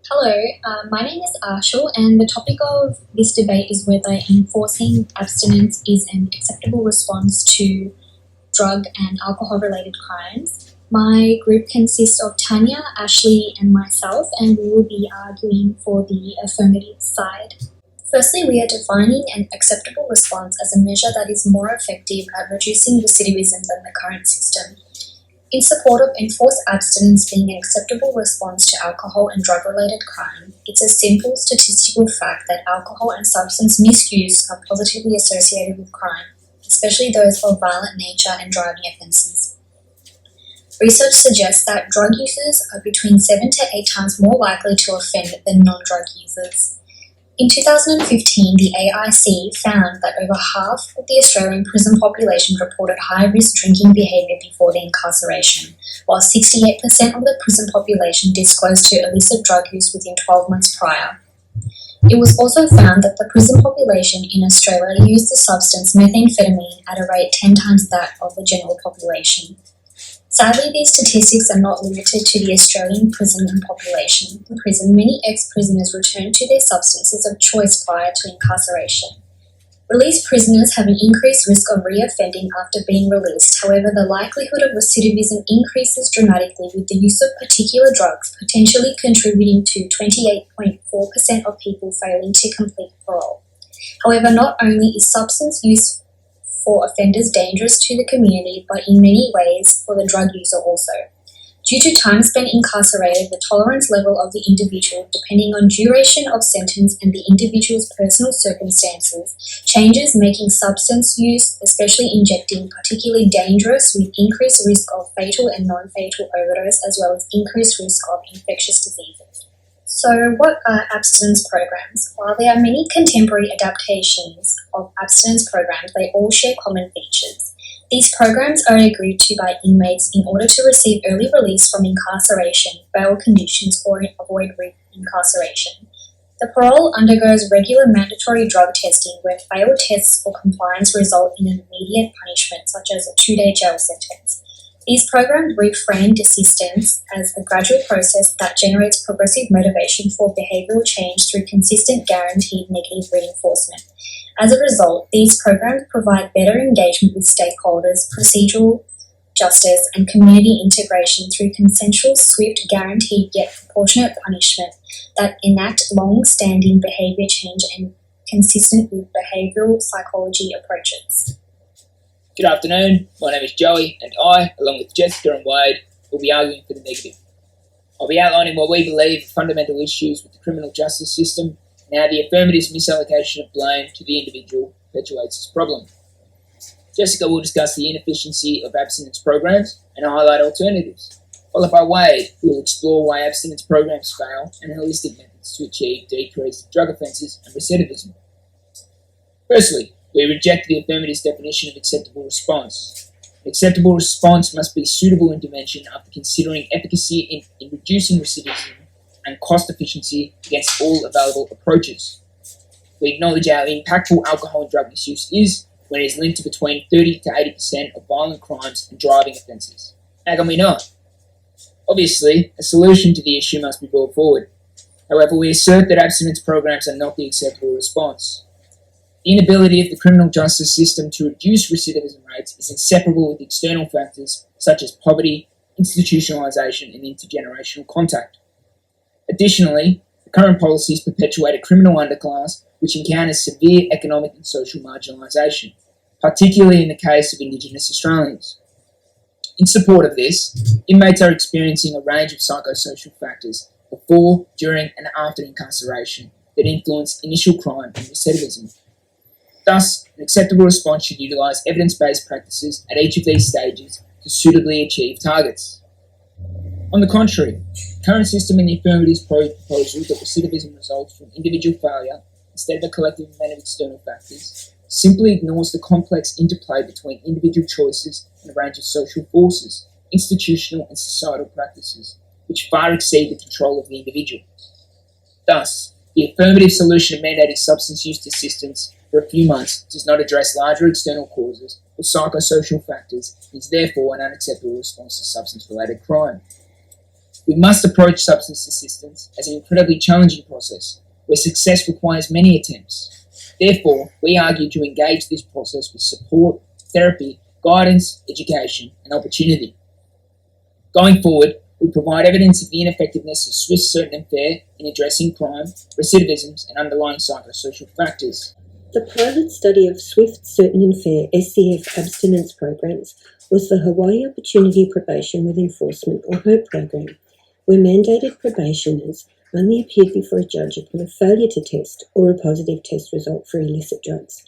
Hello, my name is Ashal, and the topic of this debate is whether enforcing abstinence is an acceptable response to drug and alcohol related crimes. My group consists of Tania, Ashley, and myself, and we will be arguing for the affirmative side. Firstly, we are defining an acceptable response as a measure that is more effective at reducing recidivism than the current system. In support of enforced abstinence being an acceptable response to alcohol and drug-related crime, it's a simple statistical fact that alcohol and substance misuse are positively associated with crime, especially those of violent nature and driving offences. Research suggests that drug users are between 7 to 8 times more likely to offend than non-drug users. In 2015, the AIC found that over half of the Australian prison population reported high-risk drinking behaviour before their incarceration, while 68% of the prison population disclosed to illicit drug use within 12 months prior. It was also found that the prison population in Australia used the substance methamphetamine at a rate 10 times that of the general population. Sadly, these statistics are not limited to the Australian prison population. In prison, many ex-prisoners return to their substances of choice prior to incarceration. Released prisoners have an increased risk of re-offending after being released. However, the likelihood of recidivism increases dramatically with the use of particular drugs, potentially contributing to 28.4% of people failing to complete parole. However, not only is substance use for offenders dangerous to the community, but in many ways for the drug user also. Due to time spent incarcerated, the tolerance level of the individual, depending on duration of sentence and the individual's personal circumstances, changes, making substance use, especially injecting, particularly dangerous, with increased risk of fatal and non-fatal overdose, as well as increased risk of infectious diseases. So what are abstinence programs? While there are many contemporary adaptations of abstinence programs, they all share common features. These programs are agreed to by inmates in order to receive early release from incarceration, bail conditions, or avoid re-incarceration. The parole undergoes regular mandatory drug testing where failed tests or compliance result in an immediate punishment, such as a 2-day jail sentence. These programs reframe desistance as a gradual process that generates progressive motivation for behavioural change through consistent, guaranteed negative reinforcement. As a result, these programs provide better engagement with stakeholders, procedural justice, and community integration through consensual, swift, guaranteed yet proportionate punishment that enact long-standing behaviour change and consistent with behavioural psychology approaches. Good afternoon, my name is Joey, and I, along with Jessica and Wade, will be arguing for the negative. I'll be outlining what we believe are fundamental issues with the criminal justice system and how the affirmative misallocation of blame to the individual perpetuates this problem. Jessica will discuss the inefficiency of abstinence programs and highlight alternatives, followed by Wade, who will explore why abstinence programs fail and holistic methods to achieve decreased drug offences and recidivism. Firstly, we reject the affirmative's definition of acceptable response. An acceptable response must be a suitable intervention after considering efficacy in reducing recidivism and cost efficiency against all available approaches. We acknowledge how impactful alcohol and drug misuse is when it is linked to between 30 to 80% of violent crimes and driving offences. How can we not? Obviously, a solution to the issue must be brought forward. However, we assert that abstinence programs are not the acceptable response. The inability of the criminal justice system to reduce recidivism rates is inseparable with external factors such as poverty, institutionalisation, and intergenerational contact. Additionally, the current policies perpetuate a criminal underclass which encounters severe economic and social marginalisation, particularly in the case of Indigenous Australians. In support of this, inmates are experiencing a range of psychosocial factors before, during, and after incarceration that influence initial crime and recidivism. Thus, an acceptable response should utilise evidence-based practices at each of these stages to suitably achieve targets. On the contrary, the current system in the affirmative's proposal that recidivism results from individual failure instead of a collective event of external factors simply ignores the complex interplay between individual choices and a range of social forces, institutional and societal practices, which far exceed the control of the individual. Thus, the affirmative solution of mandating substance use assistance for a few months does not address larger external causes or psychosocial factors and is therefore an unacceptable response to substance-related crime. We must approach substance assistance as an incredibly challenging process, where success requires many attempts. Therefore, we argue to engage this process with support, therapy, guidance, education, and opportunity. Going forward, we provide evidence of the ineffectiveness of swift, certain and fair in addressing crime, recidivisms, and underlying psychosocial factors. The pilot study of swift, certain and fair SCF abstinence programs was the Hawaii Opportunity Probation with Enforcement or HOPE program, where mandated probationers only appeared before a judge upon a failure to test or a positive test result for illicit drugs.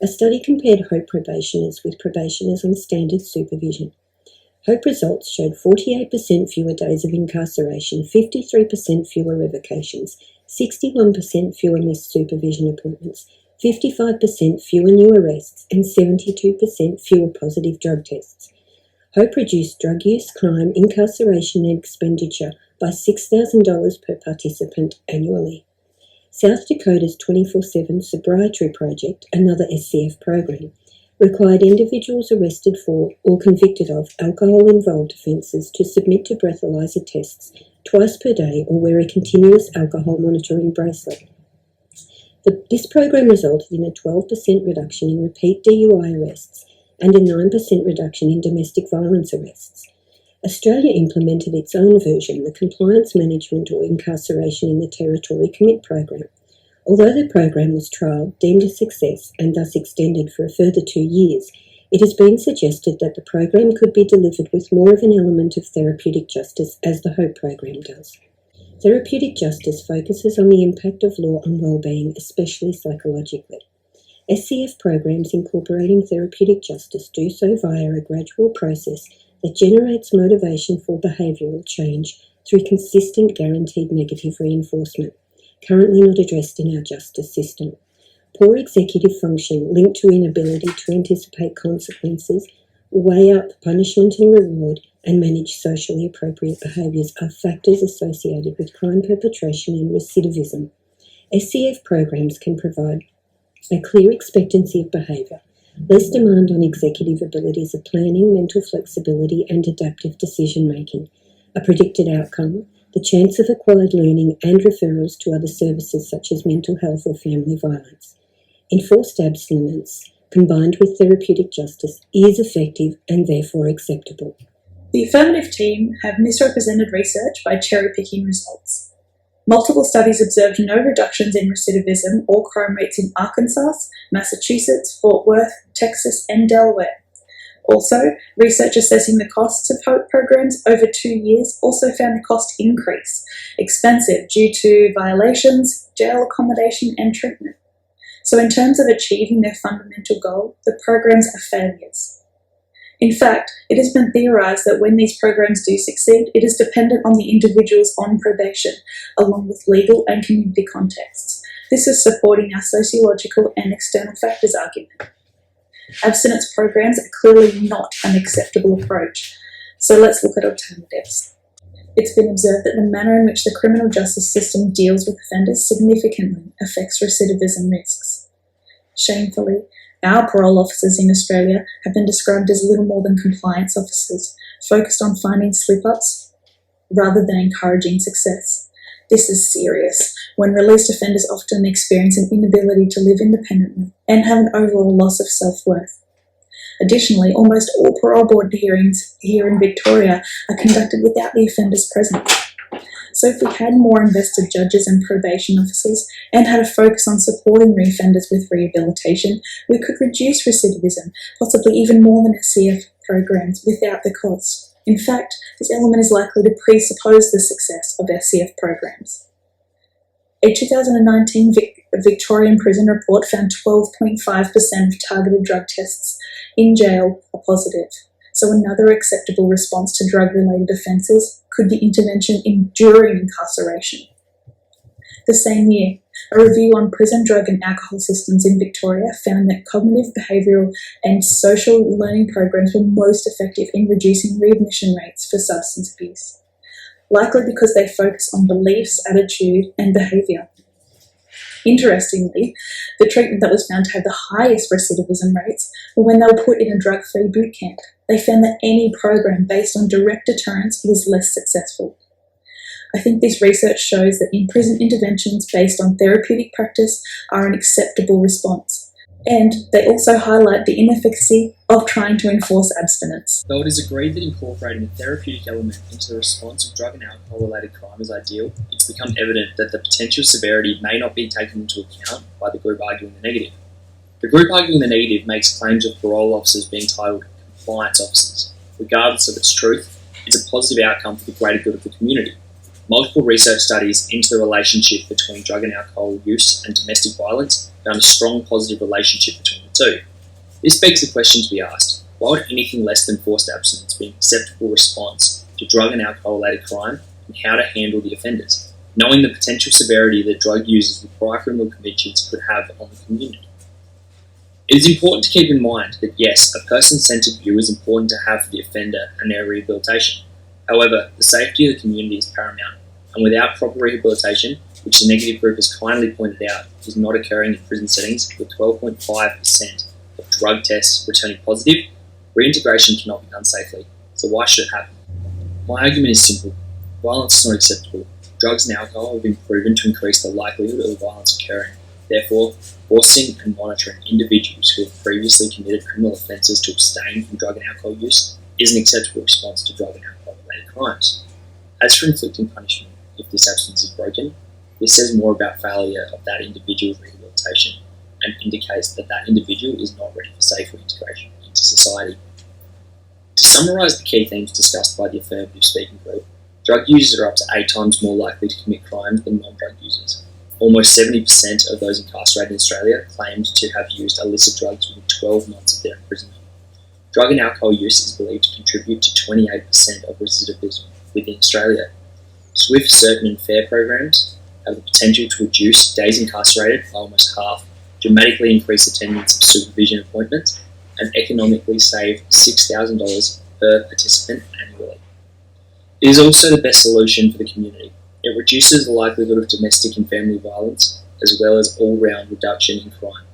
A study compared HOPE probationers with probationers on standard supervision. HOPE results showed 48% fewer days of incarceration, 53% fewer revocations, 61% fewer missed supervision appointments, 55% fewer new arrests, and 72% fewer positive drug tests. HOPE reduced drug use, crime, incarceration and expenditure by $6,000 per participant annually. South Dakota's 24/7 Sobriety Project, another SCF program, required individuals arrested for or convicted of alcohol-involved offences to submit to breathalyzer tests twice per day or wear a continuous alcohol monitoring bracelet. This program resulted in a 12% reduction in repeat DUI arrests and a 9% reduction in domestic violence arrests. Australia implemented its own version, the Compliance Management or Incarceration in the Territory Commit program. Although the program was trialled, deemed a success, and thus extended for a further 2 years, it has been suggested that the program could be delivered with more of an element of therapeutic justice as the HOPE program does. Therapeutic justice focuses on the impact of law on well-being, especially psychologically. SCF programs incorporating therapeutic justice do so via a gradual process that generates motivation for behavioural change through consistent guaranteed negative reinforcement, currently not addressed in our justice system. Poor executive function linked to inability to anticipate consequences, weigh up punishment and reward, and manage socially appropriate behaviours are factors associated with crime perpetration and recidivism. SCF programs can provide a clear expectancy of behaviour, less demand on executive abilities of planning, mental flexibility and adaptive decision-making, a predicted outcome, the chance of acquired learning and referrals to other services such as mental health or family violence. Enforced abstinence, combined with therapeutic justice, is effective and therefore acceptable. The affirmative team have misrepresented research by cherry-picking results. Multiple studies observed no reductions in recidivism or crime rates in Arkansas, Massachusetts, Fort Worth, Texas, and Delaware. Also, research assessing the costs of HOPE programs over 2 years also found the cost increase, expensive due to violations, jail accommodation, and treatment. So in terms of achieving their fundamental goal, the programs are failures. In fact, it has been theorised that when these programs do succeed, it is dependent on the individuals on probation, along with legal and community contexts. This is supporting our sociological and external factors argument. Abstinence programs are clearly not an acceptable approach, so let's look at alternatives. It's been observed that the manner in which the criminal justice system deals with offenders significantly affects recidivism risks. Shamefully, our parole officers in Australia have been described as little more than compliance officers, focused on finding slip-ups rather than encouraging success. This is serious, when released offenders often experience an inability to live independently and have an overall loss of self-worth. Additionally, almost all parole board hearings here in Victoria are conducted without the offender's presence. So if we had more invested judges and probation officers and had a focus on supporting reoffenders with rehabilitation, we could reduce recidivism, possibly even more than SCF programs, without the cost. In fact, this element is likely to presuppose the success of SCF programs. A 2019 Victorian prison report found 12.5% of targeted drug tests in jail are positive. So another acceptable response to drug-related offences could be intervention during incarceration. The same year, a review on prison drug and alcohol systems in Victoria found that cognitive, behavioural and social learning programs were most effective in reducing readmission rates for substance abuse, likely because they focus on beliefs, attitude and behaviour. Interestingly, the treatment that was found to have the highest recidivism rates were when they were put in a drug-free boot camp. They found that any program based on direct deterrence was less successful. I think this research shows that in-prison interventions based on therapeutic practice are an acceptable response. And they also highlight the inefficacy of trying to enforce abstinence. Though it is agreed that incorporating a therapeutic element into the response of drug and alcohol-related crime is ideal, it's become evident that the potential severity may not be taken into account by the group arguing the negative. The group arguing the negative makes claims of parole officers being titled compliance officers. Regardless of its truth, it's a positive outcome for the greater good of the community. Multiple research studies into the relationship between drug and alcohol use and domestic violence found a strong positive relationship between the two. This begs the question to be asked: why would anything less than forced abstinence be an acceptable response to drug and alcohol-related crime, and how to handle the offenders, knowing the potential severity that drug users with prior criminal convictions could have on the community? It is important to keep in mind that yes, a person-centred view is important to have for the offender and their rehabilitation. However, the safety of the community is paramount, and without proper rehabilitation, which the negative group has kindly pointed out is not occurring in prison settings, with 12.5% of drug tests returning positive, reintegration cannot be done safely. So why should it happen? My argument is simple. Violence is not acceptable. Drugs and alcohol have been proven to increase the likelihood of violence occurring. Therefore, forcing and monitoring individuals who have previously committed criminal offences to abstain from drug and alcohol use is an acceptable response to drug and alcohol-related crimes. As for inflicting punishment, if this abstinence is broken, this says more about failure of that individual's rehabilitation and indicates that that individual is not ready for safe reintegration into society. To summarise the key themes discussed by the affirmative speaking group, drug users are up to 8 times more likely to commit crimes than non-drug users. Almost 70% of those incarcerated in Australia claimed to have used illicit drugs within 12 months of their imprisonment. Drug and alcohol use is believed to contribute to 28% of recidivism within Australia. Swift, certain and fair programs have the potential to reduce days incarcerated by almost half, dramatically increase attendance of supervision appointments, and economically save $6,000 per participant annually. It is also the best solution for the community. It reduces the likelihood of domestic and family violence, as well as all-round reduction in crime.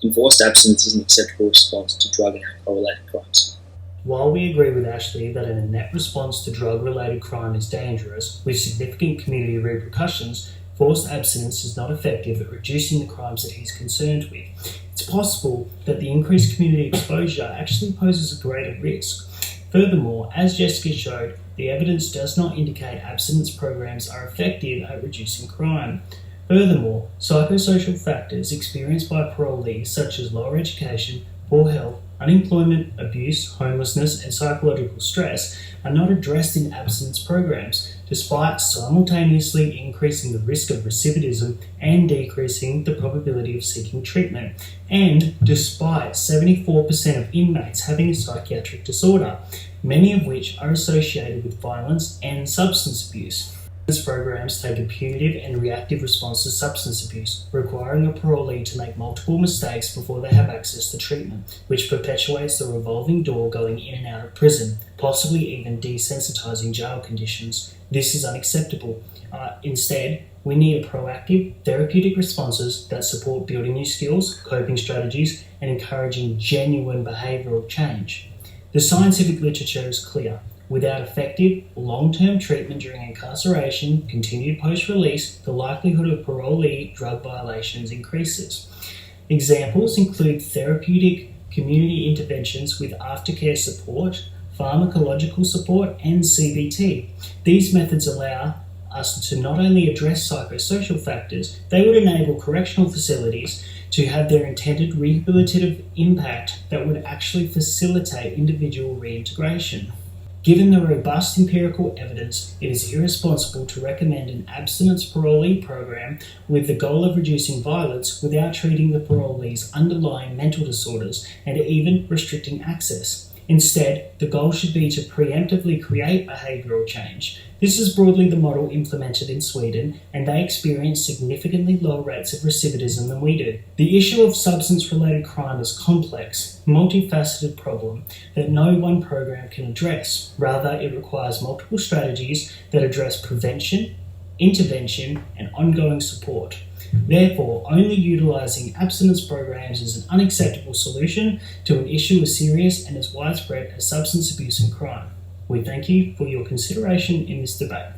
Enforced abstinence is an acceptable response to drug and alcohol-related crimes. While we agree with Ashley that a net response to drug-related crime is dangerous, with significant community repercussions, forced abstinence is not effective at reducing the crimes that he's concerned with. It's possible that the increased community exposure actually poses a greater risk. Furthermore, as Jessica showed, the evidence does not indicate abstinence programs are effective at reducing crime. Furthermore, psychosocial factors experienced by parolees such as lower education, poor health, unemployment, abuse, homelessness, and psychological stress are not addressed in abstinence programs, despite simultaneously increasing the risk of recidivism and decreasing the probability of seeking treatment, and despite 74% of inmates having a psychiatric disorder, many of which are associated with violence and substance abuse. These programs take a punitive and reactive response to substance abuse, requiring a parolee to make multiple mistakes before they have access to treatment, which perpetuates the revolving door going in and out of prison, possibly even desensitizing jail conditions. This is unacceptable. Instead, we need proactive, therapeutic responses that support building new skills, coping strategies, and encouraging genuine behavioural change. The scientific literature is clear. Without effective, long-term treatment during incarceration, continued post-release, the likelihood of parolee drug violations increases. Examples include therapeutic community interventions with aftercare support, pharmacological support, and CBT. These methods allow us to not only address psychosocial factors, they would enable correctional facilities to have their intended rehabilitative impact that would actually facilitate individual reintegration. Given the robust empirical evidence, it is irresponsible to recommend an abstinence parolee program with the goal of reducing violence without treating the parolee's underlying mental disorders and even restricting access. Instead, the goal should be to preemptively create behavioural change. This is broadly the model implemented in Sweden, and they experience significantly lower rates of recidivism than we do. The issue of substance-related crime is a complex, multifaceted problem that no one program can address. Rather, it requires multiple strategies that address prevention, intervention, and ongoing support. Therefore, only utilising abstinence programs is an unacceptable solution to an issue as serious and as widespread as substance abuse and crime. We thank you for your consideration in this debate.